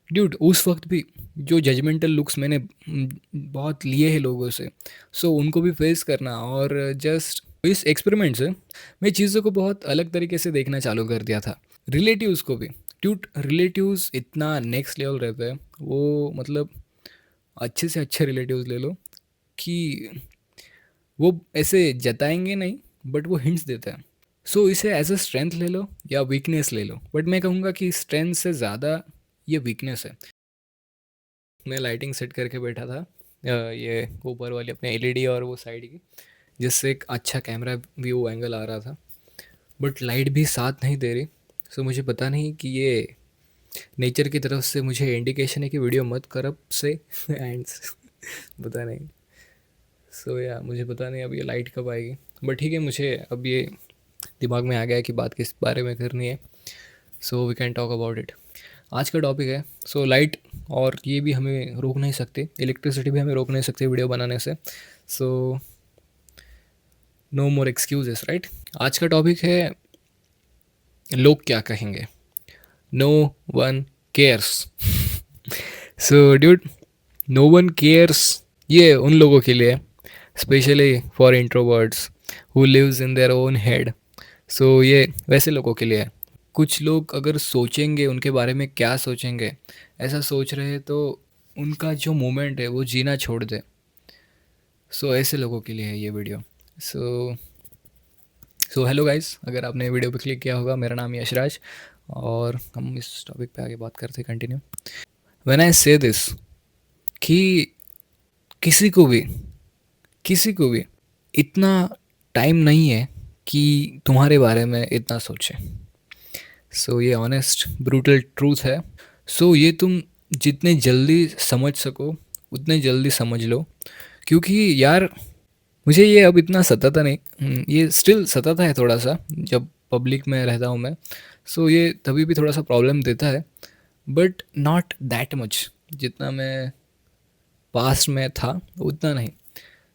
Dude उस वक्त भी जो जजमेंटल लुक्स मैंने बहुत लिए हैं लोगों से, सो उनको भी फेस करना और जस्ट इस एक्सपेरिमेंट से मैं चीज़ों को बहुत अलग तरीके से देखना चालू कर दिया था। रिलेटिव्स को भी, ड्यूड रिलेटिव्स इतना नेक्स्ट लेवल रहता है। वो मतलब अच्छे से अच्छे रिलेटिव्स ले लो कि वो ऐसे जताएंगे नहीं, बट वो हिंट्स देते हैं। सो इसे एज अ स्ट्रेंथ ले लो या वीकनेस ले लो, बट मैं कहूँगा कि स्ट्रेंथ से ज़्यादा ये वीकनेस है। मैं लाइटिंग सेट करके बैठा था, ये ऊपर वाली अपने एलईडी और वो साइड की, जिससे एक अच्छा कैमरा व्यू एंगल आ रहा था, बट लाइट भी साथ नहीं दे रही। सो मुझे पता नहीं कि ये नेचर की तरफ से मुझे इंडिकेशन है कि वीडियो मत कर अब से एंड पता नहीं। सो या मुझे पता नहीं अब ये लाइट कब आएगी, बट ठीक है, मुझे अब ये दिमाग में आ गया कि बात किस बारे में करनी है। So we can talk about it. आज का टॉपिक है सो लाइट, और ये भी हमें रोक नहीं सकती, इलेक्ट्रिसिटी भी हमें रोक नहीं सकती वीडियो बनाने से। So no more excuses, right. आज का टॉपिक है लोग क्या कहेंगे। No one cares. So dude, no one cares, ये उन लोगों के लिए, specially for introverts who lives in their own head. So ये वैसे लोगों के लिए है। कुछ लोग अगर सोचेंगे उनके बारे में क्या सोचेंगे, ऐसा सोच रहे हैं तो उनका जो मोमेंट है वो जीना छोड़ दे। सो ऐसे लोगों के लिए है ये वीडियो। सो सो हेलो गाइस, अगर आपने वीडियो पे क्लिक किया होगा, मेरा नाम यशराज और हम इस टॉपिक पे आगे बात करते हैं, कंटिन्यू। व्हेन आई से दिस कि किसी को भी किसी को भी इतना टाइम नहीं है कि तुम्हारे बारे में इतना सोचे। सो ये ऑनेस्ट ब्रूटल ट्रूथ है। सो ये तुम जितने जल्दी समझ सको उतने जल्दी समझ लो, क्योंकि यार मुझे ये अब इतना सताता नहीं, ये स्टिल सताता है थोड़ा सा जब पब्लिक में रहता हूँ मैं। सो ये तभी भी थोड़ा सा प्रॉब्लम देता है, बट नॉट दैट मच जितना मैं पास्ट में था, उतना नहीं।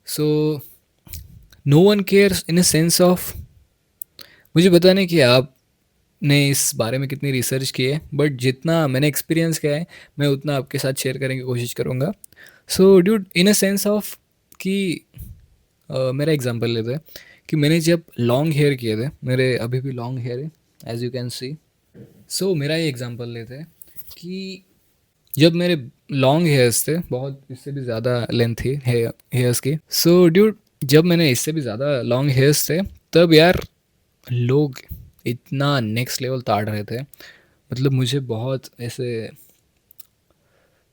So no one cares in a sense of, मुझे पता नहीं कि आपने इस बारे में कितनी रिसर्च की है, बट जितना मैंने एक्सपीरियंस किया है मैं उतना आपके साथ शेयर करने की कोशिश करूँगा। So dude, in a sense of कि मेरा एग्जांपल लेते हैं कि मैंने जब लॉन्ग हेयर किए थे, मेरे अभी भी लॉन्ग हेयर है एज यू कैन सी। सो मेरा ये एग्जांपल लेते हैं कि जब मेरे लॉन्ग हेयर्स थे, बहुत इससे भी ज़्यादा लेंथ थी हेयर्स की। सो ड्यूड, जब मैंने इससे भी ज़्यादा लॉन्ग हेयर्स थे, तब यार लोग इतना नेक्स्ट लेवल ताड़ रहे थे। मतलब मुझे बहुत ऐसे,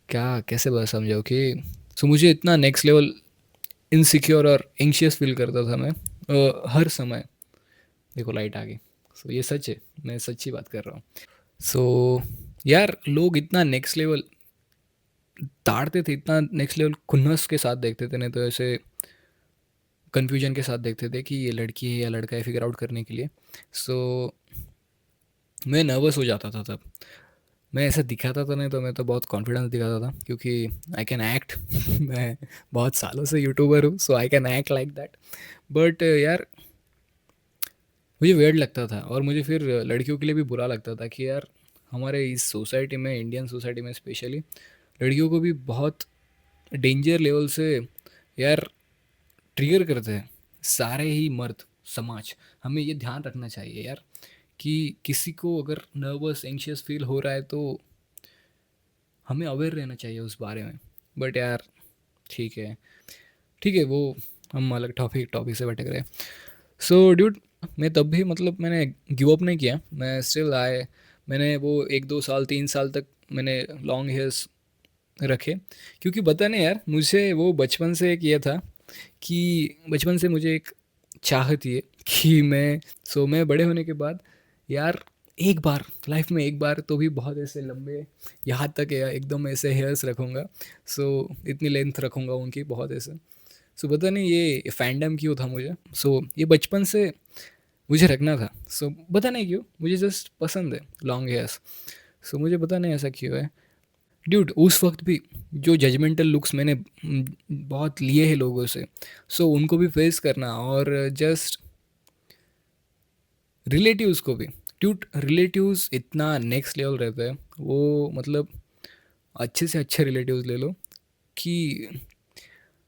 क्या कैसे बात समझाओ कि, सो मुझे इतना नेक्स्ट लेवल इनसिक्योर और एंशियस फील करता था मैं हर समय। देखो लाइट आ गई। सो ये सच है, मैं सच्ची बात कर रहा हूँ। सो यार लोग इतना नेक्स्ट लेवल ताड़ते थे, इतना नेक्स्ट लेवल खुन्नस के साथ देखते थे, नहीं तो ऐसे कन्फ्यूजन के साथ देखते थे कि ये लड़की है या लड़का है फिगर आउट करने के लिए। सो मैं नर्वस हो जाता था तब। मैं ऐसा दिखाता था नहीं, तो मैं तो बहुत कॉन्फिडेंस दिखाता था क्योंकि आई कैन एक्ट। मैं बहुत सालों से यूट्यूबर हूँ, so I can act like that. But यार मुझे वियर्ड लगता था, और मुझे फिर लड़कियों के लिए भी बुरा लगता था कि यार हमारे इस सोसाइटी में, इंडियन सोसाइटी में स्पेशली, लड़कियों को भी बहुत डेंजर लेवल से यार ट्रिगर करते हैं सारे ही मर्द समाज। हमें ये ध्यान रखना चाहिए यार कि किसी को अगर नर्वस एंशियस फील हो रहा है तो हमें अवेयर रहना चाहिए उस बारे में। बट यार ठीक है, ठीक है, वो हम अलग टॉपिक टॉपिक से भटक रहे हैं। सो ड्यूड, मैं तब भी मतलब मैंने गिव अप नहीं किया, मैं स्टिल आए। मैंने वो 1-2 साल 3 साल तक मैंने लॉन्ग हेयर्स रखे, क्योंकि पता नहीं यार मुझे वो बचपन से एक ये था कि बचपन से मुझे एक चाह थी ये कि मैं बड़े होने के बाद यार एक बार लाइफ में, एक बार तो भी बहुत ऐसे लंबे, यहाँ तक या एकदम ऐसे हेयर्स रखूँगा। सो इतनी लेंथ रखूँगा उनकी, बहुत ऐसे। सो पता नहीं ये फैंडम क्यों था मुझे। सो ये बचपन से मुझे रखना था। सो पता नहीं क्यों मुझे जस्ट पसंद है लॉन्ग हेयर्स। सो मुझे पता नहीं ऐसा क्यों है। ड्यूड उस वक्त भी जो जजमेंटल लुक्स मैंने बहुत लिए हैं लोगों से, सो उनको भी फेस करना और जस्ट रिलेटिव्स को भी। ड्यूड रिलेटिव्स इतना नेक्स्ट लेवल रहता है। वो मतलब अच्छे से अच्छे रिलेटिव्स ले लो कि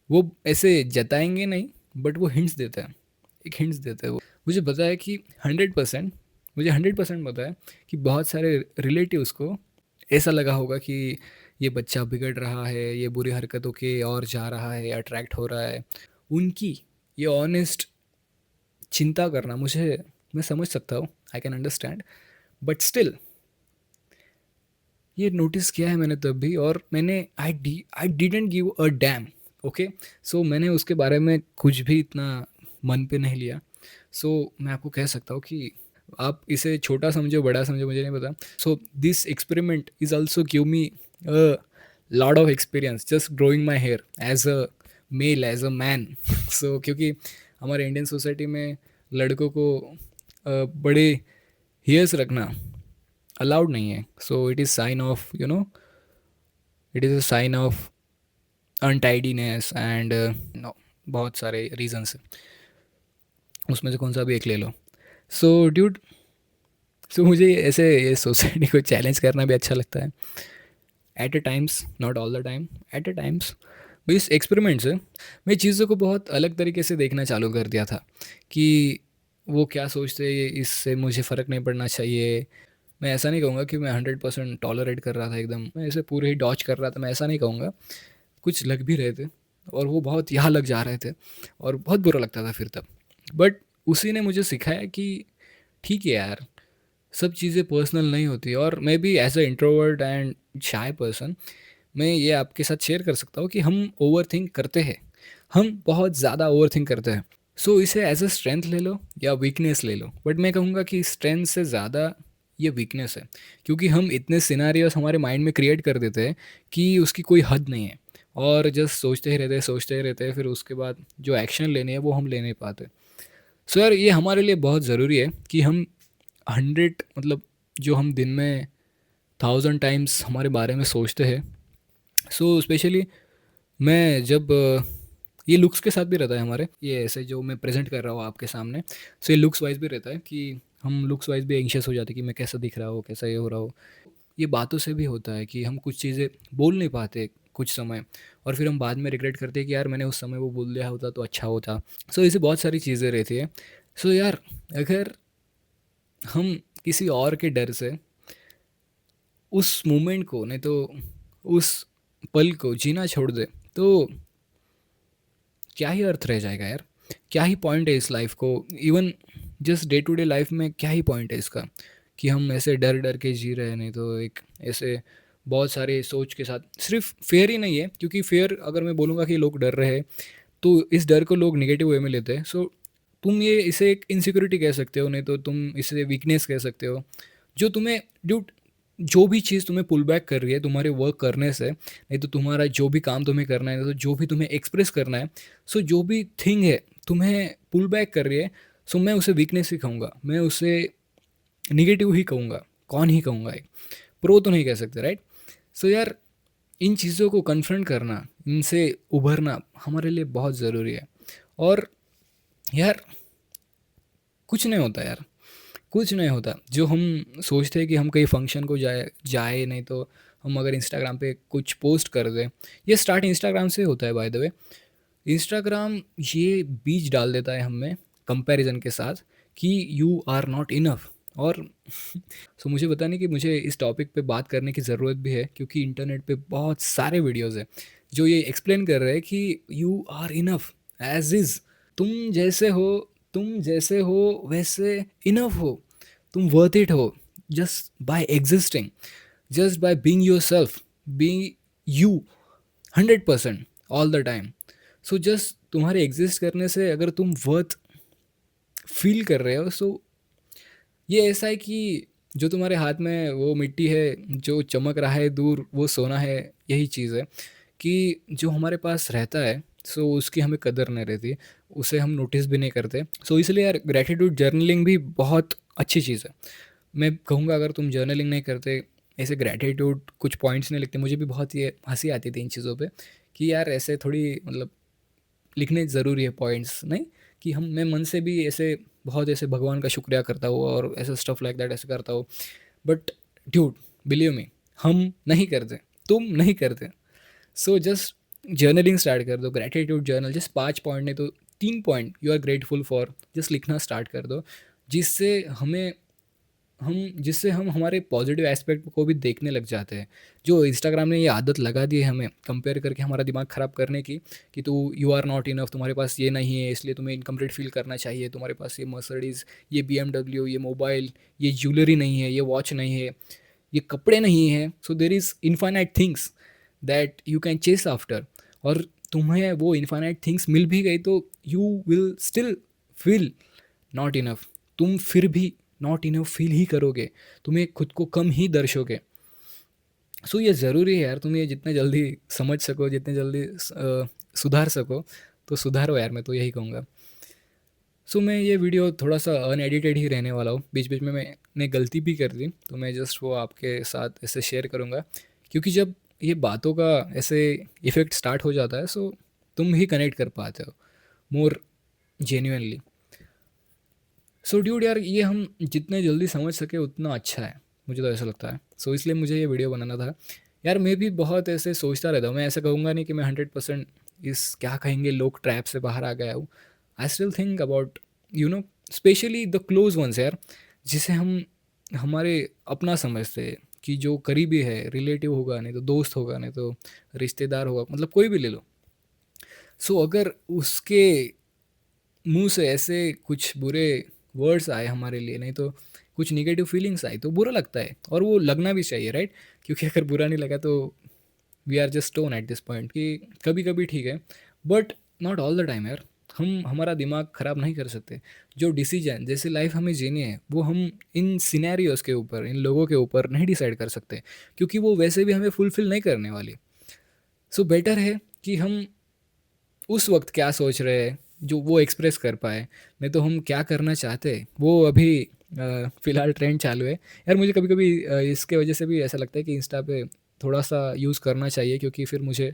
वो ऐसे जताएंगे नहीं, बट वो हिंट्स देता है, एक हिंट्स देता है वो। मुझे पता है कि 100%, मुझे 100% पता है कि बहुत सारे रिलेटिव्स को ऐसा लगा होगा कि ये बच्चा बिगड़ रहा है, ये बुरी हरकतों के और जा रहा है, अट्रैक्ट हो रहा है। उनकी ये ऑनेस्ट चिंता करना मुझे, मैं समझ सकता हूँ, I can understand, but still ये नोटिस किया है मैंने तब भी, और मैंने I didn't give a damn. Okay, so मैंने उसके बारे में कुछ भी इतना मन पे नहीं लिया। सो मैं आपको कह सकता हूँ कि आप इसे छोटा समझो बड़ा समझो मुझे नहीं पता। So this experiment is also give me a lot of experience just growing my hair as a male, as a man. So क्योंकि हमारे इंडियन सोसाइटी में लड़कों को बड़े हेयर्स रखना अलाउड नहीं है। So it is sign of it is a sign of untidiness and no, बहुत सारे रीजंस हैं, उसमें से कौन सा भी एक ले लो। सो ड्यूड, सो मुझे ऐसे ये सोसाइटी को चैलेंज करना भी अच्छा लगता है at a times, not all the time, at a times. इस एक्सपेरिमेंट से मैं चीज़ों को बहुत अलग तरीके से देखना चालू कर दिया था कि वो क्या सोचते हैं, इससे मुझे फ़र्क नहीं पड़ना चाहिए। मैं ऐसा नहीं कहूँगा कि मैं 100% टॉलरेट कर रहा था एकदम, मैं ऐसे पूरे ही डॉच कर रहा था, मैं ऐसा नहीं कहूँगा। कुछ लग भी रहे थे, और वो बहुत यहाँ लग जा रहे थे, और बहुत बुरा लगता था फिर तब। बट उसी ने मुझे सिखाया कि ठीक है यार, सब चीज़ें पर्सनल नहीं होती। और मैं भी as a introvert and shy person, मैं ये आपके साथ शेयर कर सकता हूँ कि हम ओवर थिंक करते हैं, हम बहुत ज़्यादा ओवर थिंक करते हैं। सो इसे एज अ स्ट्रेंथ ले लो या वीकनेस ले लो, बट मैं कहूँगा कि स्ट्रेंथ से ज़्यादा ये वीकनेस है, क्योंकि हम इतने सिनारियोस हमारे माइंड में क्रिएट कर देते हैं कि उसकी कोई हद नहीं है, और जस्ट सोचते ही रहते हैं, सोचते ही रहते हैं, फिर उसके बाद जो एक्शन लेने हैं वो हम ले नहीं पाते। सो यार ये हमारे लिए बहुत ज़रूरी है कि हम 100, मतलब जो हम दिन में 1000 टाइम्स हमारे बारे में सोचते हैं। सो स्पेशली मैं जब ये लुक्स के साथ भी रहता है हमारे, ये ऐसे जो मैं प्रेजेंट कर रहा हूँ आपके सामने, सो ये लुक्स वाइज भी रहता है कि हम लुक्स वाइज भी एंशियस हो जाते हैं कि मैं कैसा दिख रहा हूँ, कैसा ये हो रहा हो। ये बातों से भी होता है कि हम कुछ चीज़ें बोल नहीं पाते कुछ समय, और फिर हम बाद में रिग्रेट करते हैं कि यार मैंने उस समय वो बोल दिया होता तो अच्छा होता। सो ऐसे बहुत सारी चीज़ें रहती है। सो यार अगर हम किसी और के डर से उस मोमेंट को, नहीं तो उस पल को जीना छोड़ दे, तो क्या ही अर्थ रह जाएगा यार, क्या ही पॉइंट है इस लाइफ को। Even just day to day life में क्या ही पॉइंट है इसका, कि हम ऐसे डर डर के जी रहे हैं, नहीं तो एक ऐसे बहुत सारे सोच के साथ। सिर्फ फेयर ही नहीं है, क्योंकि फेयर अगर मैं बोलूँगा कि लोग डर रहे हैं, तो इस डर को लोग नेगेटिव वे में लेते हैं। सो तुम ये इसे एक इनसिक्योरिटी कह सकते हो, नहीं तो तुम इसे वीकनेस कह सकते हो, जो तुम्हें ड्यूट, जो भी चीज़ तुम्हें पुल बैक कर रही है तुम्हारे वर्क करने से, नहीं तो तुम्हारा जो भी काम तुम्हें करना है, नहीं तो जो भी तुम्हें एक्सप्रेस करना है, सो जो भी थिंग है तुम्हें पुल बैक कर रही है, सो मैं उसे वीकनेस ही कहूँगा, मैं उसे निगेटिव ही कहूँगा। कौन ही कहूँगा, एक प्रो तो नहीं कह सकते, राइट। सो यार इन चीज़ों को कन्फ्रंट करना, इनसे उभरना हमारे लिए बहुत ज़रूरी है। और यार कुछ नहीं होता यार, कुछ नहीं होता। जो हम सोचते हैं कि हम कहीं फंक्शन को जाए जाए, नहीं तो हम अगर इंस्टाग्राम पे कुछ पोस्ट कर दें, ये स्टार्ट इंस्टाग्राम से होता है बाय द वे। इंस्टाग्राम ये बीज डाल देता है हमें कंपैरिजन के साथ कि यू आर नॉट इनफ। और सो मुझे पता नहीं कि मुझे इस टॉपिक पे बात करने की ज़रूरत भी है, क्योंकि इंटरनेट पे बहुत सारे वीडियोस हैं जो ये एक्सप्लेन कर रहे हैं कि you are enough as is. तुम जैसे हो, तुम जैसे हो वैसे इनफ हो, तुम वर्थ इट हो, just by existing, just by being your self, being you 100% all the time. So just तुम्हारे एग्जिस्ट करने से अगर तुम वर्थ फील कर रहे हो, सो ये ऐसा है कि जो तुम्हारे हाथ में वो मिट्टी है जो चमक रहा है दूर, वो सोना है। यही चीज़ है कि जो हमारे पास रहता है, सो उसकी हमें कदर नहीं रहती, उसे हम नोटिस भी नहीं करते। सो इसलिए यार ग्रेटिट्यूड जर्नलिंग भी बहुत अच्छी चीज़ है। मैं कहूँगा अगर तुम जर्नलिंग नहीं करते, ऐसे ग्रेटिट्यूड कुछ पॉइंट्स नहीं लिखते, मुझे भी बहुत ये हंसी आती थी इन चीज़ों पे कि यार ऐसे थोड़ी, मतलब लिखने ज़रूरी है पॉइंट्स, नहीं कि हम, मैं मन से भी ऐसे बहुत ऐसे भगवान का शुक्रिया करता हूँ और ऐसा स्टफ लाइक दैट ऐसे करता हूँ। बट ड्यूड बिलीव मी, हम नहीं करते। तुम नहीं करते। सो जस्ट जर्नलिंग स्टार्ट कर दो, ग्रेटिट्यूड जर्नल, जस्ट 5 पॉइंट नहीं तो 3 point you are grateful for, just लिखना स्टार्ट कर दो। जिससे हमें जिससे हम हमारे पॉजिटिव एस्पेक्ट को भी देखने लग जाते हैं। जो इंस्टाग्राम ने ये आदत लगा दी है हमें कंपेयर करके हमारा दिमाग ख़राब करने की, कि तू यू आर नॉट इनफ, तुम्हारे पास ये नहीं है इसलिए तुम्हें इनकम्प्लीट फील करना चाहिए, तुम्हारे पास ये मर्सिडीज़, ये BMW, ये मोबाइल, ये ज्वेलरी नहीं है, ये वॉच नहीं है, ये कपड़े नहीं है। So there is infinite things that you can chase after. और तुम्हें वो इनफाइनाइट थिंग्स मिल भी गई तो you will still feel not enough. तुम फिर भी नॉट इनफ फील ही करोगे, तुम्हें खुद को कम ही दर्शोगे। सो ये ज़रूरी है यार, तुम ये जितने जल्दी समझ सको, जितने जल्दी सुधार सको तो सुधारो यार, मैं तो यही कहूँगा। सो मैं ये वीडियो थोड़ा सा अनएडिटेड ही रहने वाला हूँ, बीच बीच में मैंने गलती भी कर दी तो मैं जस्ट वो आपके साथ ऐसे शेयर करूँगा। क्योंकि जब ये बातों का ऐसे इफ़ेक्ट स्टार्ट हो जाता है, सो तुम ही कनेक्ट कर पाते हो मोर जेन्युइनली। सो ड्यूड यार, ये हम जितने जल्दी समझ सके उतना अच्छा है, मुझे तो ऐसा लगता है। सो इसलिए मुझे ये वीडियो बनाना था यार। मैं भी बहुत ऐसे सोचता रहता हूँ, मैं ऐसा कहूँगा नहीं कि मैं 100% इस क्या कहेंगे लोग ट्रैप से बाहर आ गया हूँ। I still think about specially the close ones यार, जिसे हम हमारे अपना समझते हैं, कि जो करीबी है, रिलेटिव होगा नहीं तो दोस्त होगा नहीं तो रिश्तेदार होगा, मतलब कोई भी ले लो। सो अगर उसके मुंह से ऐसे कुछ बुरे वर्ड्स आए हमारे लिए, नहीं तो कुछ निगेटिव फीलिंग्स आई, तो बुरा लगता है और वो लगना भी चाहिए, राइट? क्योंकि अगर बुरा नहीं लगा तो we are just stone at this point. कि कभी कभी ठीक है but not all the time यार। हम हमारा दिमाग ख़राब नहीं कर सकते। जो डिसीजन, जैसे लाइफ हमें जीनी है, वो हम इन सिनेरियोस के ऊपर, इन लोगों के ऊपर नहीं डिसाइड कर सकते, क्योंकि वो वैसे भी हमें फुलफिल नहीं करने वाली। सो बेटर है कि हम उस वक्त क्या सोच रहे हैं जो वो एक्सप्रेस कर पाए, नहीं तो हम क्या करना चाहते हैं वो अभी फ़िलहाल ट्रेंड चालू है यार। मुझे कभी कभी इसके वजह से भी ऐसा लगता है कि इंस्टा पे थोड़ा सा यूज़ करना चाहिए, क्योंकि फिर मुझे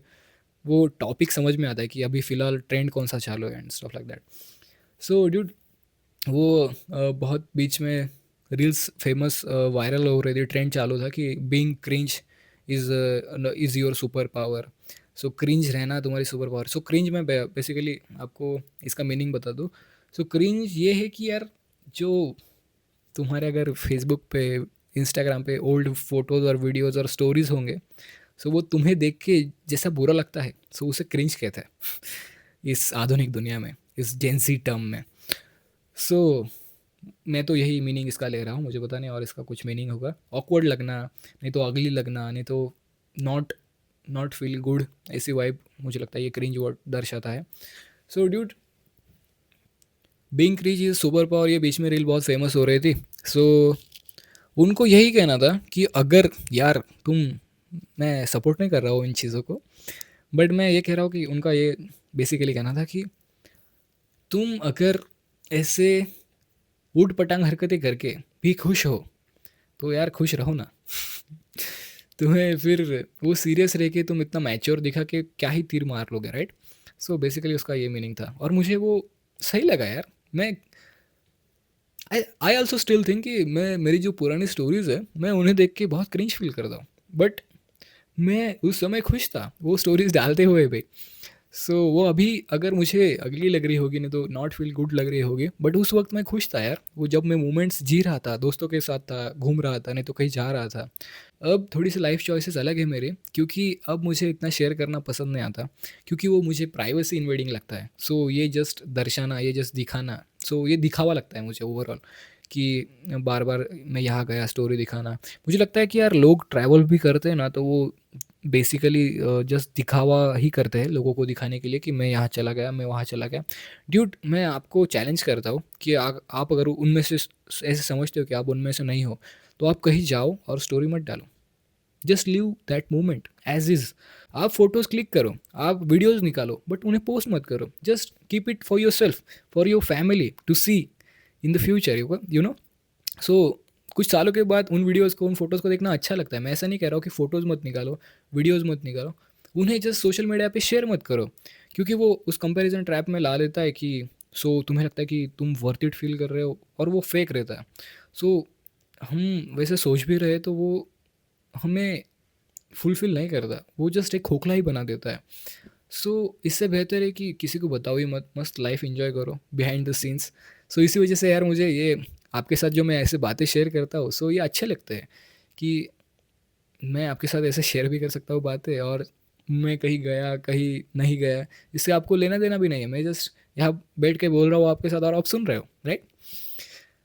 वो टॉपिक समझ में आता है कि अभी फ़िलहाल ट्रेंड कौन सा चालू है and stuff like that. So dude, वो बहुत बीच में रील्स फेमस वायरल हो रही थी, ट्रेंड चालू था कि being cringe is your super power. So cringe रहना तुम्हारी सुपर पावर। सो क्रिंज में बेसिकली आपको इसका मीनिंग बता दूँ। सो क्रिंज ये है कि यार, जो तुम्हारे अगर फेसबुक पे, इंस्टाग्राम पे ओल्ड फोटोज़ और वीडियोज़ और स्टोरीज़ होंगे, सो वो तुम्हें देख के जैसा बुरा लगता है, सो उसे क्रिंज कहते हैं इस आधुनिक दुनिया में, इस जेंसी टर्म में। सो मैं तो यही मीनिंग इसका ले रहा हूँ, मुझे पता नहीं और इसका कुछ मीनिंग होगा। ऑकवर्ड लगना, नहीं तो अगली लगना, नहीं तो नॉट नॉट फील गुड, ऐसी वाइब मुझे लगता है ये क्रिंज वर्ड दर्शाता है। So dude, being cringe is super power, ये बीच में रील बहुत फेमस हो रही थी। सो उनको यही कहना था कि अगर यार तुम, मैं सपोर्ट नहीं कर रहा हूँ इन चीज़ों को, बट मैं ये कह रहा हूँ कि उनका ये बेसिकली कहना था कि तुम अगर ऐसे ऊट पटांग हरकतें करके भी खुश हो तो यार खुश रहो ना। तुम्हें फिर वो सीरियस रह के तुम इतना मैच्योर दिखा के क्या ही तीर मार लोगे, राइट? सो बेसिकली उसका ये मीनिंग था और मुझे वो सही लगा यार। मैं आई ऑल्सो स्टिल थिंक कि मैं, मेरी जो पुरानी स्टोरीज है, मैं उन्हें देख के बहुत क्रिंज फील करता हूँ, बट मैं उस समय खुश था वो स्टोरीज डालते हुए भी। सो वो अभी अगर मुझे अगली लग रही होगी, नहीं तो नॉट फील गुड लग रही होगी, बट उस वक्त मैं खुश था यार। वो जब मैं मोमेंट्स जी रहा था, दोस्तों के साथ था, घूम रहा था, नहीं तो कहीं जा रहा था। अब थोड़ी सी लाइफ चॉइसेस अलग है मेरे, क्योंकि अब मुझे इतना शेयर करना पसंद नहीं आता, क्योंकि वो मुझे प्राइवेसी इन्वेडिंग लगता है। सो ये जस्ट दर्शाना, ये जस्ट दिखाना, सो ये दिखावा लगता है मुझे ओवरऑल, कि बार बार मैं यहाँ गया स्टोरी दिखाना। मुझे लगता है कि यार लोग ट्रैवल भी करते हैं ना, तो वो बेसिकली जस्ट दिखावा ही करते हैं लोगों को दिखाने के लिए कि मैं यहाँ चला गया, मैं वहाँ चला गया। ड्यूड, मैं आपको चैलेंज करता हूँ कि आप अगर उनमें से ऐसे समझते हो कि आप उनमें से नहीं हो, तो आप कहीं जाओ और स्टोरी मत डालो। Just leave that moment as is. आप फोटोज़ क्लिक करो, आप वीडियोज़ निकालो, बट उन्हें पोस्ट मत करो। Just keep it for yourself, for your family to see in the future, you know. So कुछ सालों के बाद उन वीडियोज़ को, उन फोटोज़ को देखना अच्छा लगता है। मैं ऐसा नहीं कह रहा हूँ कि फ़ोटोज़ मत निकालो, वीडियोज़ मत निकालो, उन्हें जस्ट सोशल मीडिया पे शेयर मत करो, क्योंकि वो उस कंपैरिजन ट्रैप में ला देता है कि सो तुम्हें लगता है कि तुम वर्थ इट फील कर रहे हो, और वो फेक रहता है। सो हम वैसे सोच भी रहे तो वो हमें फुलफ़िल नहीं करता, वो जस्ट एक खोखला ही बना देता है। सो इससे बेहतर है कि किसी को बताओ ही मत, मस्त लाइफ़ एन्जॉय करो बिहाइंड द सीन्स। सो इसी वजह से यार मुझे ये आपके साथ जो मैं ऐसे बातें शेयर करता हूँ, सो ये अच्छे लगते हैं कि मैं आपके साथ ऐसे शेयर भी कर सकता हूँ बातें, और मैं कहीं गया, कहीं नहीं गया, इससे आपको लेना-देना भी नहीं है। मैं जस्ट यहाँ बैठ के बोल रहा हूँ आपके साथ और आप सुन रहे हो, right?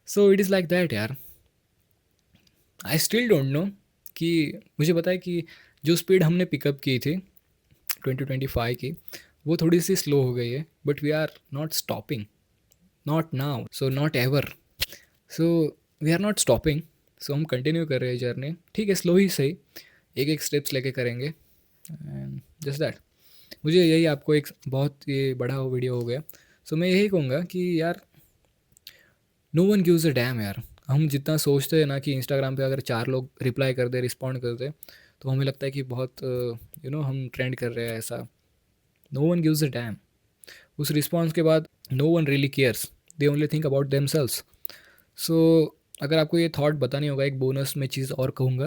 So it is like that यार। आई स्टिल डोंट नो कि मुझे पता है कि जो स्पीड हमने पिकअप की थी 2025 की, वो थोड़ी सी स्लो हो गई है, but we are not stopping, not now, so not ever. So we are not stopping, so हम कंटिन्यू कर रहे हैं जर्नी, ठीक है, स्लो ही सही, एक एक स्टेप्स लेके करेंगे, एंड जस्ट दैट। मुझे यही आपको एक बहुत ये बड़ा वीडियो हो गया, सो मैं यही कहूँगा कि यार no one gives a damn यार। हम जितना सोचते हैं ना कि इंस्टाग्राम पे अगर 4 लोग रिप्लाई कर दे, रिस्पॉन्ड कर दे, तो हमें लगता है कि बहुत हम ट्रेंड कर रहे हैं ऐसा। No one gives a damn. उस रिस्पॉन्स के बाद no one really cares, they only think about themselves. So अगर आपको ये थॉट बतानी होगा, एक बोनस में चीज़ और कहूँगा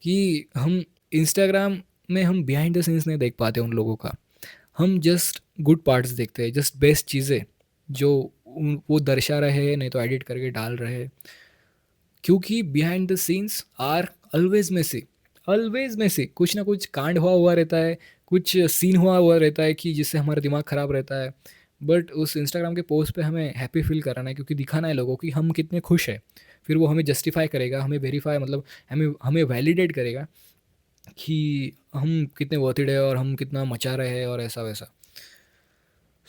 कि हम इंस्टाग्राम में हम बिहाइंड द सीन्स नहीं देख पाते उन लोगों का। हम जस्ट गुड पार्ट्स देखते हैं, जस्ट बेस्ट चीज़ें जो वो दर्शा रहे हैं, नहीं तो एडिट करके डाल रहे हैं, क्योंकि behind the scenes are always messy. Always messy, कुछ ना कुछ कांड हुआ हुआ रहता है, कुछ सीन हुआ हुआ रहता है कि जिससे हमारा दिमाग ख़राब रहता है। बट उस इंस्टाग्राम के पोस्ट पे हमें हैप्पी फील कराना है, क्योंकि दिखाना है लोगों कि हम कितने खुश हैं। फिर वो हमें जस्टिफाई करेगा, हमें वेरीफाई, मतलब हमें हमें वैलिडेट करेगा कि हम कितने वर्थ इट है और हम कितना मचा रहे हैं और ऐसा वैसा।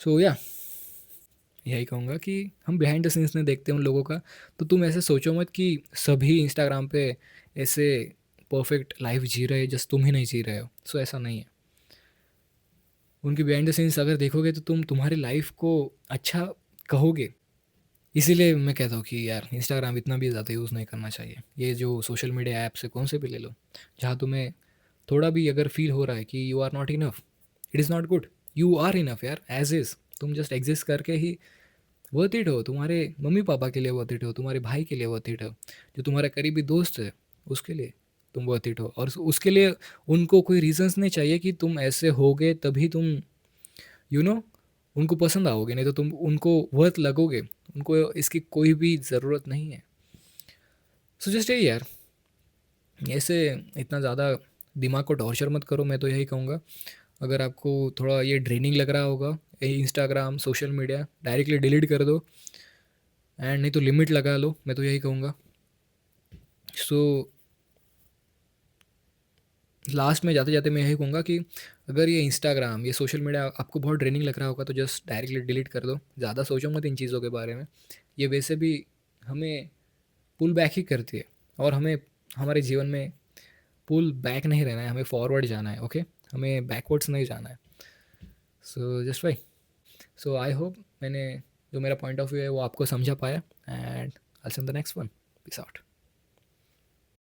सो या यही कहूँगा कि हम बिहाइंड द सीन्स नहीं देखते उन लोगों का। तो तुम ऐसे सोचो मत कि सभी इंस्टाग्राम पे ऐसे परफेक्ट लाइफ जी रहे हैं, जस्ट तुम ही नहीं जी रहे हो। सो ऐसा नहीं है। उनकी बिहाइंड द सीन्स अगर देखोगे तो तुम तुम्हारी लाइफ को अच्छा कहोगे। इसीलिए मैं कहता हूँ कि यार इंस्टाग्राम इतना भी ज़्यादा यूज़ नहीं करना चाहिए। ये जो सोशल मीडिया ऐप से कौन से भी ले लो, जहाँ तुम्हें थोड़ा भी अगर फील हो रहा है कि you are not enough, it is not good. You are enough यार, एज इज़। तुम जस्ट एग्जिस्ट करके ही वर्थ इट हो। तुम्हारे मम्मी पापा के लिए वर्थ इट हो, तुम्हारे भाई के लिए वर्थ इट हो, जो तुम्हारा करीबी दोस्त है उसके लिए तुम वर्थ इट हो। और उसके लिए उनको कोई रीजंस नहीं चाहिए कि तुम ऐसे होगे तभी तुम यू नो उनको पसंद आओगे, नहीं तो तुम उनको वर्थ लगोगे। उनको इसकी कोई भी ज़रूरत नहीं है। सो जस्ट यही यार, ऐसे इतना ज़्यादा दिमाग को टॉर्चर मत करो, मैं तो यही कहूँगा। अगर आपको थोड़ा ये ड्रेनिंग लग रहा होगा ये Instagram social media, directly delete कर दो, एंड नहीं तो लिमिट लगा लो, मैं तो यही कहूँगा। सो लास्ट में जाते जाते मैं यही कहूँगा कि अगर ये इंस्टाग्राम, ये सोशल मीडिया आपको बहुत ड्रेनिंग लग रहा होगा तो जस्ट डायरेक्टली डिलीट कर दो। ज़्यादा सोचो मत इन चीज़ों के बारे में। ये वैसे भी हमें पुल बैक ही करती है, और हमें हमारे जीवन में पुल बैक नहीं रहना है, हमें फॉरवर्ड जाना है। ओके, हमें बैकवर्ड्स नहीं जाना है। So just why, so I hope मैंने जो मेरा पॉइंट ऑफ व्यू है वो आपको समझा पाया, and I see in the next one. Peace out.